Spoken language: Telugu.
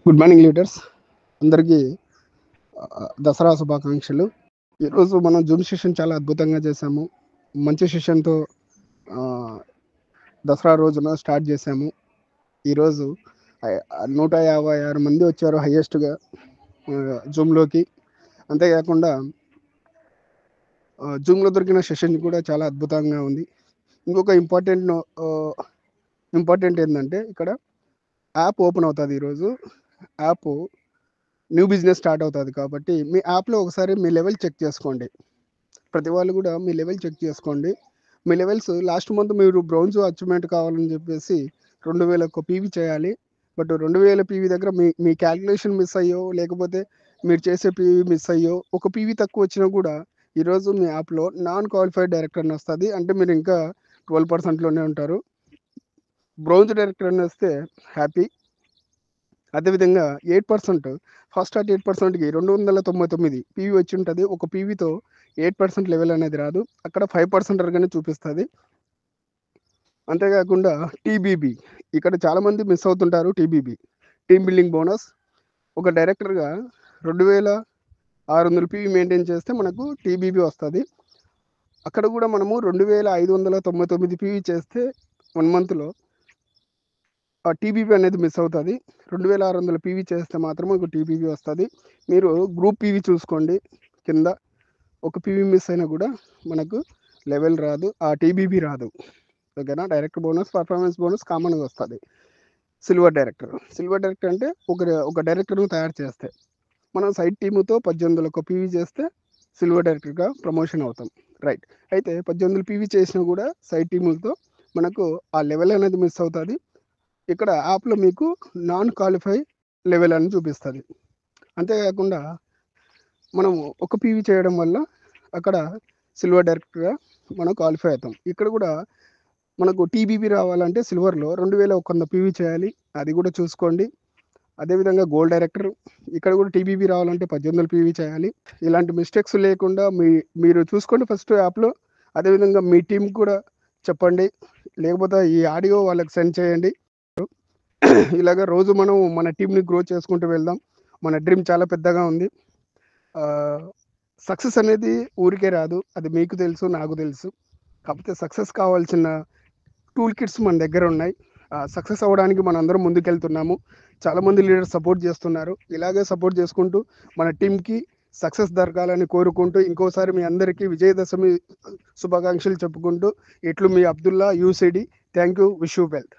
గుడ్ మార్నింగ్ లీడర్స్ అందరికీ దసరా శుభాకాంక్షలు. ఈరోజు మనం జూమ్ సెషన్ చాలా అద్భుతంగా చేశాము. మంచి సెషన్తో దసరా రోజున స్టార్ట్ చేశాము. ఈరోజు 156 మంది వచ్చారు హయ్యెస్ట్గా జూమ్లోకి. అంతేకాకుండా జూమ్లో దొరికిన సెషన్ కూడా చాలా అద్భుతంగా ఉంది. ఇంకొక ఇంపార్టెంట్ ఏంటంటే ఇక్కడ యాప్ ఓపెన్ అవుతుంది. ఈరోజు యాప్ న్యూ బిజినెస్ స్టార్ట్ అవుతుంది కాబట్టి మీ యాప్లో ఒకసారి మీ లెవెల్ చెక్ చేసుకోండి. ప్రతి వాళ్ళు కూడా మీ లెవెల్ చెక్ చేసుకోండి. మీ లెవెల్స్ లాస్ట్ మంత్ మీరు బ్రౌన్స్ అచీవ్మెంట్ కావాలని చెప్పేసి 2000 పీవీ చేయాలి. బట్ 2000 పీవీ దగ్గర మీ క్యాల్కులేషన్ మిస్ అయ్యో, లేకపోతే మీరు చేసే పీవీ మిస్ అయ్యో, ఒక పీవీ తక్కువ వచ్చినా కూడా ఈరోజు మీ యాప్లో నాన్ క్వాలిఫైడ్ డైరెక్టర్ అని వస్తుంది. అంటే మీరు ఇంకా 12%లోనే ఉంటారు. బ్రౌన్స్ డైరెక్టర్ అని వస్తే హ్యాపీ. అదేవిధంగా 8% ఫస్ట్ అట్ 8%కి 299 పీవీ వచ్చి ఉంటుంది. ఒక పీవీతో 8% లెవెల్ అనేది రాదు, అక్కడ 5% వరకునే చూపిస్తుంది. అంతేకాకుండా టీబీబీ ఇక్కడ చాలామంది మిస్ అవుతుంటారు. టీబీబీ టీమ్ బిల్డింగ్ బోనస్ ఒక డైరెక్టర్గా 2600 పీవీ మెయింటైన్ చేస్తే మనకు టీబీబీ వస్తుంది. అక్కడ కూడా మనము 2599 పీవీ చేస్తే 1 మంత్లో ఆ టీబీబీ అనేది మిస్ అవుతుంది. 2600 పీవీ చేస్తే మాత్రం ఒక టీబీబీ వస్తుంది. మీరు గ్రూప్ పీవీ చూసుకోండి. కింద ఒక పీవీ మిస్ అయినా కూడా మనకు లెవెల్ రాదు, ఆ టీబీబీ రాదు. ఓకేనా? డైరెక్టర్ బోనస్, పర్ఫార్మెన్స్ బోనస్ కామన్గా వస్తుంది. సిల్వర్ డైరెక్టర్ అంటే ఒక డైరెక్టర్ను తయారు చేస్తే మనం సైడ్ టీముతో 1800 పీవీ చేస్తే సిల్వర్ డైరెక్టర్గా ప్రమోషన్ అవుతాం. రైట్. అయితే 1800 పీవీ చేసినా కూడా సైడ్ టీములతో మనకు ఆ లెవెల్ అనేది మిస్ అవుతుంది. ఇక్కడ యాప్లో మీకు నాన్ క్వాలిఫై లెవెల్ అని చూపిస్తుంది. అంతేకాకుండా మనం ఒక పీవీ చేయడం వల్ల అక్కడ సిల్వర్ డైరెక్టర్గా మనం క్వాలిఫై అవుతాం. ఇక్కడ కూడా మనకు టీబీబీ రావాలంటే సిల్వర్లో 2100 పీవీ చేయాలి, అది కూడా చూసుకోండి. అదేవిధంగా గోల్డ్ డైరెక్టర్ ఇక్కడ కూడా టీబీబీ రావాలంటే 1800 పీవీ చేయాలి. ఇలాంటి మిస్టేక్స్ లేకుండా మీరు చూసుకోండి ఫస్ట్ యాప్లో. అదేవిధంగా మీ టీం కూడా చెప్పండి, లేకపోతే ఈ ఆడియో వాళ్ళకి సెండ్ చేయండి. ఇలాగ రోజు మనం మన టీంని గ్రో చేసుకుంటూ వెళ్దాం. మన డ్రీమ్ చాలా పెద్దగా ఉంది. సక్సెస్ అనేది ఊరికే రాదు, అది మీకు తెలుసు, నాకు తెలుసు. కాకపోతే సక్సెస్ కావాల్సిన టూల్ కిట్స్ మన దగ్గర ఉన్నాయి. సక్సెస్ అవ్వడానికి మనం అందరం ముందుకెళ్తున్నాము. చాలామంది లీడర్స్ సపోర్ట్ చేస్తున్నారు. ఇలాగే సపోర్ట్ చేసుకుంటూ మన టీంకి సక్సెస్ దొరకాలని కోరుకుంటూ ఇంకోసారి మీ అందరికీ విజయదశమి శుభాకాంక్షలు చెప్పుకుంటూ ఇట్లు మీ అబ్దుల్లా యూసిడి. Thank you. Wish you wealth.